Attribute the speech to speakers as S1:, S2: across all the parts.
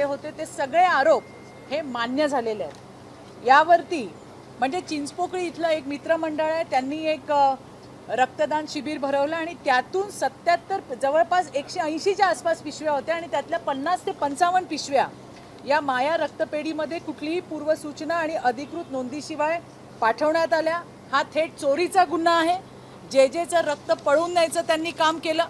S1: केले होते ते सगळे आरोप हे मान्य झालेले आहेत। यावरती म्हणजे चिंचपोकळी इथलं एक मित्रमंडळ आहे, त्यांनी एक रक्तदान शिबिर भरवलं आणि त्यातून 77 जवळपास 180च्या आसपास पिशव्या होत्या आणि त्यातल्या 50 ते 55 पिशव्या या माया रक्तपेढीमध्ये कुठलीही पूर्वसूचना आणि अधिकृत नोंदीशिवाय पाठवण्यात आल्या। हा थेट चोरीचा गुन्हा आहे। जेचं रक्त पळवून न्यायचं त्यांनी काम केलं।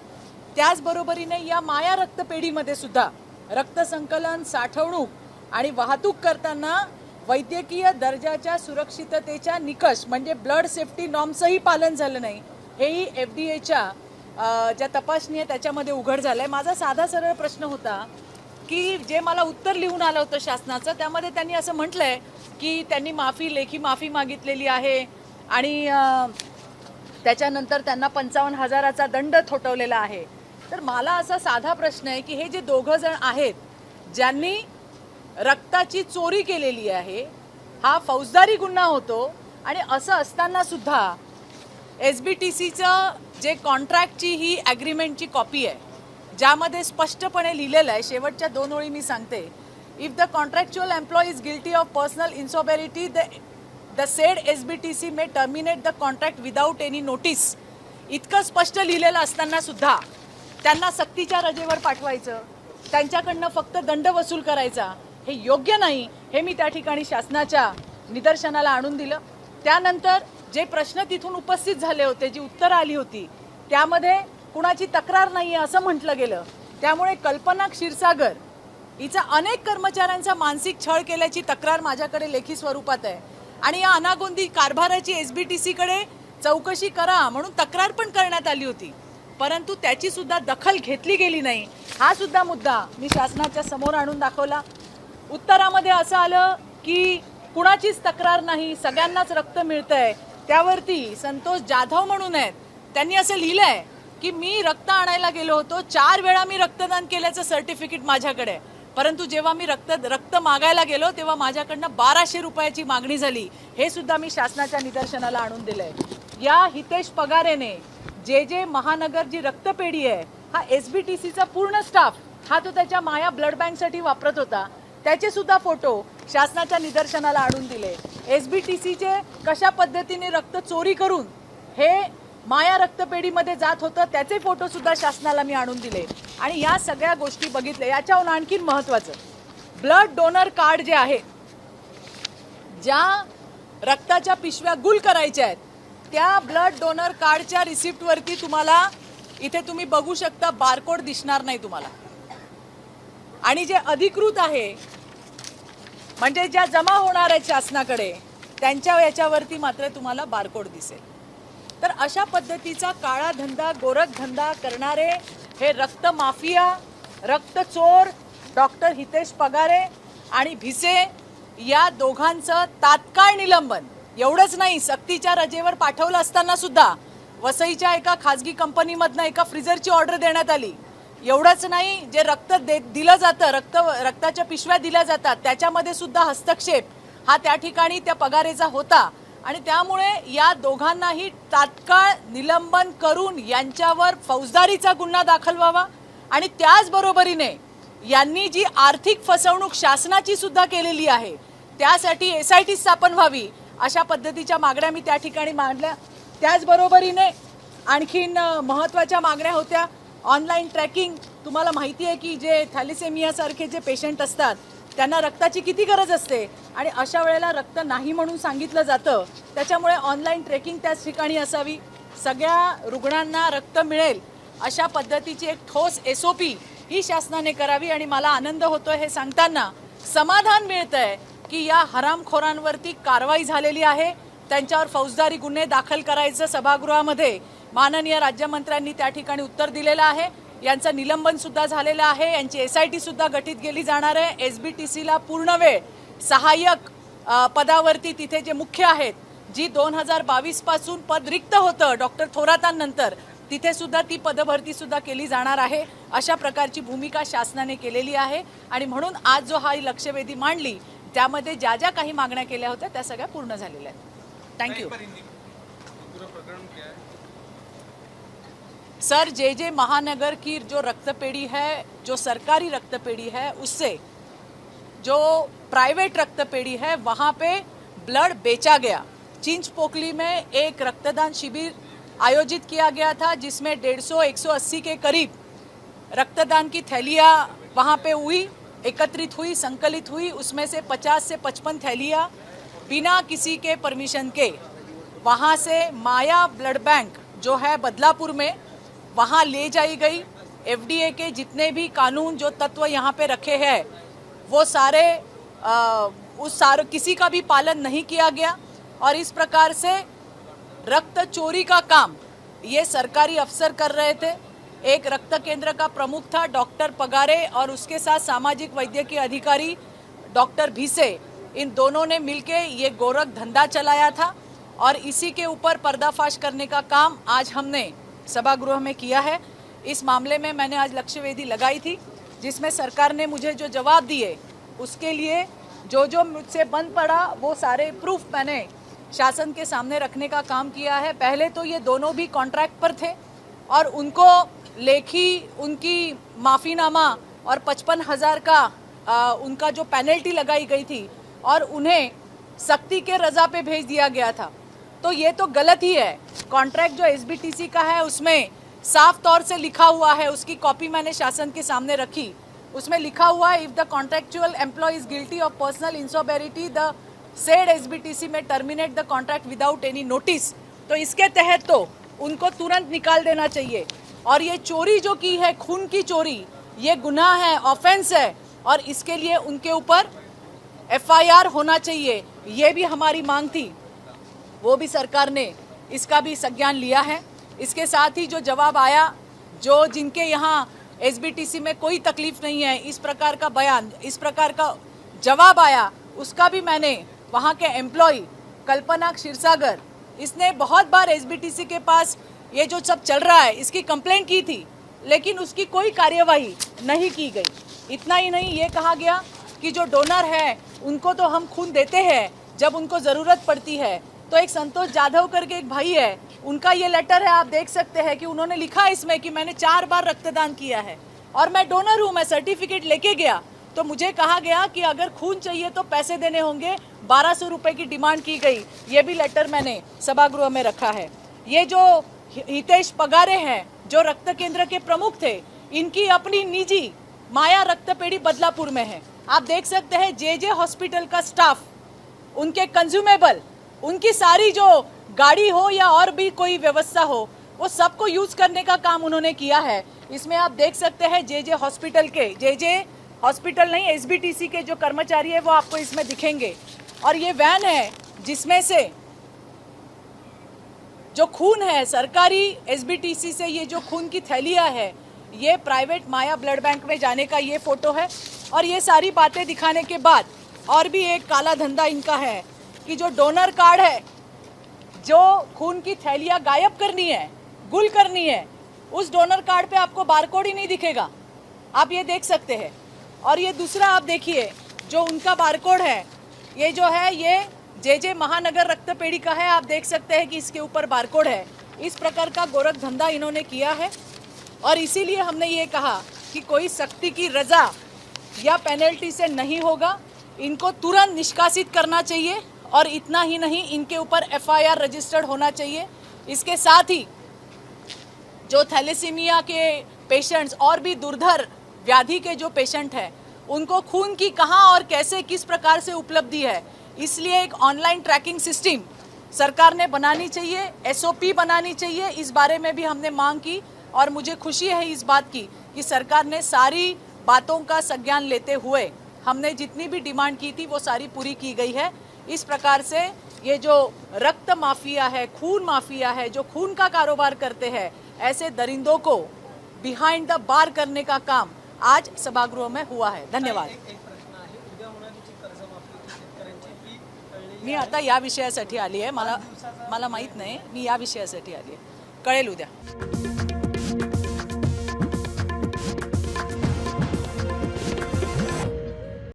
S1: त्याचबरोबरीने या माया रक्तपेढीमध्ये सुद्धा रक्त संकलन, साठवणूक आणि वाहतूक करताना वैद्यकीय दर्जाच्या सुरक्षिततेच्या निकष म्हणजे ब्लड सेफ्टी नॉर्म्सही पालन झालं नाही, हेही FDAच्या ज्या तपासणी आहे त्याच्यामध्ये उघड झालंय। माझा साधा सरळ प्रश्न होता की जे मला उत्तर लिहून आलं होतं शासनाचं, त्यामध्ये त्यांनी असं म्हटलंय की त्यांनी लेखी माफी मागितलेली आहे आणि त्याच्यानंतर त्यांना 55,000चा दंड थोपवलेला आहे। तर मला असा साधा प्रश्न आहे की हे जे दोघं जण आहेत ज्यांनी रक्ताची चोरी केलेली आहे, हा फौजदारी गुन्हा होतो आणि असं असताना सुद्धा SBTCचं जे कॉन्ट्रॅक्टची ही ॲग्रीमेंटची कॉपी आहे ज्यामध्ये स्पष्टपणे लिहिलेलं आहे, शेवटच्या 2 ओळी मी सांगते, if the contractual employee is guilty of personal insobriety the said SBTC may terminate the contract without any notice. इतकं स्पष्ट लिहिलेलं असताना सुद्धा त्यांना सक्तीच्या रजेवर पाठवायचं, त्यांच्याकडनं फक्त दंड वसूल करायचा, हे योग्य नाही, हे मी त्या ठिकाणी शासनाच्या निदर्शनाला आणून दिलं। त्यानंतर जे प्रश्न तिथून उपस्थित झाले होते, जी उत्तरं आली होती, त्यामध्ये कुणाची तक्रार नाही आहे असं म्हटलं गेलं। त्यामुळे कल्पना क्षीरसागर हिचा अनेक कर्मचाऱ्यांचा मानसिक छळ केल्याची तक्रार माझ्याकडे लेखी स्वरूपात आहे आणि या अनागोंदी कारभाराची SBTCकडे चौकशी करा म्हणून तक्रार पण करण्यात आली होती, परंतु त्याची सुद्धा दखल घेतली गेली नाही। हा सुद्धा मुद्दा मी शासनाच्या समोर आणून दाखवला। उत्तरामध्ये असं आलं की कुणाचीच तक्रार नाही, सगळ्यांनाच रक्त मिळतंय। त्यावरती संतोष जाधव म्हणून आहेत, त्यांनी असं लिहिलंय की मी रक्त आणायला गेलो होतो, 4 वेळा मी रक्तदान केल्याचं सर्टिफिकेट माझ्याकडे, परंतु जेव्हा मी रक्त मागायला गेलो तेव्हा माझ्याकडनं 1200 रुपयाची मागणी झाली। हे सुद्धा मी शासनाच्या निदर्शनाला आणून दिलंय। या हितेश पगारेने जे महानगर जी रक्तपेढी आहे, हा SBTCचा पूर्ण स्टाफ हा तो त्याच्या माया ब्लड बँकसाठी वापरत होता, त्याचे सुद्धा फोटो शासनाच्या निदर्शनाला आणून दिले। SBTCचे कशा पद्धतीने रक्त चोरी करून हे माया रक्तपेढीमध्ये जात होतं त्याचे फोटो सुद्धा शासनाला मी आणून दिले आणि या सगळ्या गोष्टी बघितल्या। याच्याहून आणखीन महत्त्वाचं, ब्लड डोनर कार्ड जे आहे, ज्या रक्ताच्या पिशव्या गुल करायच्या आहेत त्या ब्लड डोनर कार्डच्या रिसिप्टवरती तुम्हाला इथे तुम्ही बघू शकता बारकोड दिसणार नाही तुम्हाला, आणि जे अधिकृत आहे म्हणजे ज्या जमा होणार आहेत शासनाकडे त्यांच्या याच्यावरती मात्र तुम्हाला बारकोड दिसेल। तर अशा पद्धतीचा काळा धंदा, गोरखधंदा करणारे हे रक्त माफिया, रक्त चोर डॉक्टर हितेश पगारे आणि भिसे या दोघांचं तात्काळ निलंबन, एवढंच नाही, सक्तीच्या रजेवर पाठवलं असताना सुद्धा वसईच्या एका खाजगी कंपनीमधनं एका फ्रीजरची ऑर्डर देण्यात आली। एवढंच नाही, जे रक्त दिलं जातं, रक्ताच्या पिशव्या दिल्या जातात त्याच्यामध्ये सुद्धा हस्तक्षेप हा त्या ठिकाणी त्या पगारेचा होता आणि त्यामुळे या दोघांनाही तात्काळ निलंबन करून यांच्यावर फौजदारीचा गुन्हा दाखल व्हावा आणि त्याचबरोबरीने यांनी जी आर्थिक फसवणूक शासनाची सुद्धा केलेली आहे त्यासाठी SIT स्थापन व्हावी, अशा पद्धतीच्या मागण्या मी त्या ठिकाणी मांडल्या। त्याचबरोबरीने आणखीन महत्त्वाच्या मागण्या होत्या, ऑनलाईन ट्रॅकिंग। तुम्हाला माहिती आहे की जे थॅलेसेमियासारखे जे पेशंट असतात त्यांना रक्ताची किती गरज असते आणि अशा वेळेला रक्त नाही म्हणून सांगितलं जातं, त्याच्यामुळे ऑनलाईन ट्रॅकिंग त्याच ठिकाणी असावी, सगळ्या रुग्णांना रक्त मिळेल अशा पद्धतीची एक ठोस SOP ही शासनाने करावी। आणि मला आनंद होतोय हे सांगताना, समाधान मिळतंय की या हरामखोरांवरती कारवाई झालेली आहे, त्यांच्यावर फौजदारी गुन्हे दाखल करायचं सभागृहामध्ये माननीय राज्यमंत्र्यांनी त्या ठिकाणी उत्तर दिलेलं आहे। यांचं निलंबन सुद्धा झालेलं आहे, यांची SIT सुद्धा गठीत केली जाणार आहे। SBTCला पूर्ण वेळ सहाय्यक पदावरती तिथे जे मुख्य आहेत, जी 2022 पासून पद रिक्त होतं डॉक्टर थोरातांनंतर, तिथे सुद्धा ती पदभरती सुद्धा केली जाणार आहे। अशा प्रकारची भूमिका शासनाने केलेली आहे आणि म्हणून आज जो हा लक्षवेधी मांडली त्यामध्ये ज्या ज्या काही मागण्या केल्या होत्या त्या सगळ्या पूर्ण झालेल्या आहेत। Thank you sir. जे महानगर की जो रक्तपेढ़ी है, जो सरकारी रक्तपेढ़ी है, उससे जो प्राइवेट रक्तपेढ़ी है वहाँ पे ब्लड बेचा गया। चिंचपोकली में एक रक्तदान शिविर आयोजित किया गया था जिसमें 150-180 के करीब रक्तदान की थैलियाँ वहाँ पे एकत्रित हुई, संकलित हुई। उसमें से 50 से 55 थैलियाँ बिना किसी के परमिशन के वहाँ से माया ब्लड बैंक जो है बदलापुर में वहाँ ले जाई गई। FDA के जितने भी कानून जो तत्व यहाँ पे रखे हैं वो सारे किसी का भी पालन नहीं किया गया और इस प्रकार से रक्त चोरी का काम ये सरकारी अफसर कर रहे थे। एक रक्त केंद्र का प्रमुख था डॉक्टर पगारे और उसके साथ सामाजिक वैद्यकीय अधिकारी डॉक्टर भीसे, इन दोनों ने मिलके ये गोरख धंधा चलाया था और इसी के ऊपर पर्दाफाश करने का काम आज हमने सभागृह में किया है। इस मामले में मैंने आज लक्ष्यवेधी लगाई थी जिसमें सरकार ने मुझे जो जवाब दिए उसके लिए जो मुझसे बन पड़ा वो सारे प्रूफ मैंने शासन के सामने रखने का काम किया है। पहले तो ये दोनों भी कॉन्ट्रैक्ट पर थे और उनको लेखी उनकी माफ़ीनामा और 55,000 का उनका जो पेनल्टी लगाई गई थी और उन्हें सख्ती के रजा पे भेज दिया गया था। तो ये तो गलत ही है। कॉन्ट्रैक्ट जो SBTC का है उसमें साफ तौर से लिखा हुआ है, उसकी कॉपी मैंने शासन के सामने रखी। उसमें लिखा हुआ है, if the contractual employee is guilty of personal insobriety the said SBTC may terminate the contract without any notice. तो इसके तहत तो उनको तुरंत निकाल देना चाहिए। और ये चोरी जो की है, खून की चोरी, ये गुनाह है, ऑफेंस है और इसके लिए उनके ऊपर FIR होना चाहिए। ये भी हमारी मांग थी, वो भी सरकार ने इसका भी संज्ञान लिया है। इसके साथ ही जो जवाब आया, जो जिनके यहाँ SBTC में कोई तकलीफ नहीं है, इस प्रकार का बयान, इस प्रकार का जवाब आया, उसका भी मैंने वहाँ के एम्प्लॉय कल्पना क्षीरसागर, इसने बहुत बार SBTC के पास ये जो सब चल रहा है इसकी कंप्लेंट की थी लेकिन उसकी कोई कार्यवाही नहीं की गई। इतना ही नहीं, ये कहा गया कि जो डोनर है उनको तो हम खून देते हैं जब उनको ज़रूरत पड़ती है। तो एक संतोष जाधव करके एक भाई है, उनका ये लेटर है, आप देख सकते हैं कि उन्होंने लिखा है इसमें कि मैंने 4 बार रक्तदान किया है और मैं डोनर हूँ। मैं सर्टिफिकेट लेके गया तो मुझे कहा गया कि अगर खून चाहिए तो पैसे देने होंगे, 1200 रुपये की डिमांड की गई। ये भी लेटर मैंने सभागृह में रखा है। ये जो हितेश पगारे हैं जो रक्त केंद्र के प्रमुख थे, इनकी अपनी निजी माया रक्तपेढ़ी बदलापुर में है। आप देख सकते हैं JJ हॉस्पिटल का स्टाफ, उनके कंज्यूमेबल, उनकी सारी जो गाड़ी हो या और भी कोई व्यवस्था हो वो सबको यूज करने का काम उन्होंने किया है। इसमें आप देख सकते हैं JJ हॉस्पिटल के, JJ हॉस्पिटल नहीं SBTC के जो कर्मचारी है वो आपको इसमें दिखेंगे। और ये वैन है जिसमें से जो खून है सरकारी SBTC से, ये जो खून की थैलियाँ है ये प्राइवेट माया ब्लड बैंक में जाने का ये फोटो है। और ये सारी बातें दिखाने के बाद और भी एक काला धंधा इनका है कि जो डोनर कार्ड है, जो खून की थैलियाँ गायब करनी है, गुल करनी है, उस डोनर कार्ड पे आपको बारकोड ही नहीं दिखेगा, आप ये देख सकते हैं। और ये दूसरा आप देखिए जो उनका बारकोड है, ये जो है ये JJ महानगर रक्तपेढ़ी का है, आप देख सकते हैं कि इसके ऊपर बारकोड है। इस प्रकार का गोरख धंधा इन्होंने किया है और इसीलिए हमने ये कहा कि कोई सख्ती की रजा या पेनल्टी से नहीं होगा, इनको तुरंत निष्कासित करना चाहिए। और इतना ही नहीं, इनके ऊपर FIR रजिस्टर्ड होना चाहिए। इसके साथ ही जो थैलेसीमिया के पेशेंट्स और भी दुर्धर व्याधि के जो पेशेंट हैं, उनको खून की कहाँ और कैसे किस प्रकार से उपलब्धि है, इसलिए एक ऑनलाइन ट्रैकिंग सिस्टम सरकार ने बनानी चाहिए, SOP बनानी चाहिए। इस बारे में भी हमने मांग की और मुझे खुशी है इस बात की कि सरकार ने सारी बातों का संज्ञान लेते हुए हमने जितनी भी डिमांड की थी वो सारी पूरी की गई है। इस प्रकार से ये जो रक्त माफिया है, खून माफिया है, जो खून का कारोबार करते हैं, ऐसे दरिंदों को बिहाइंड द बार करने का काम आज सभागृह में हुआ है। धन्यवाद। मी आता या विषयासाठी आली आहे, मला माहीत नाही, मी या विषयासाठी आली आहे, कळेल उद्या।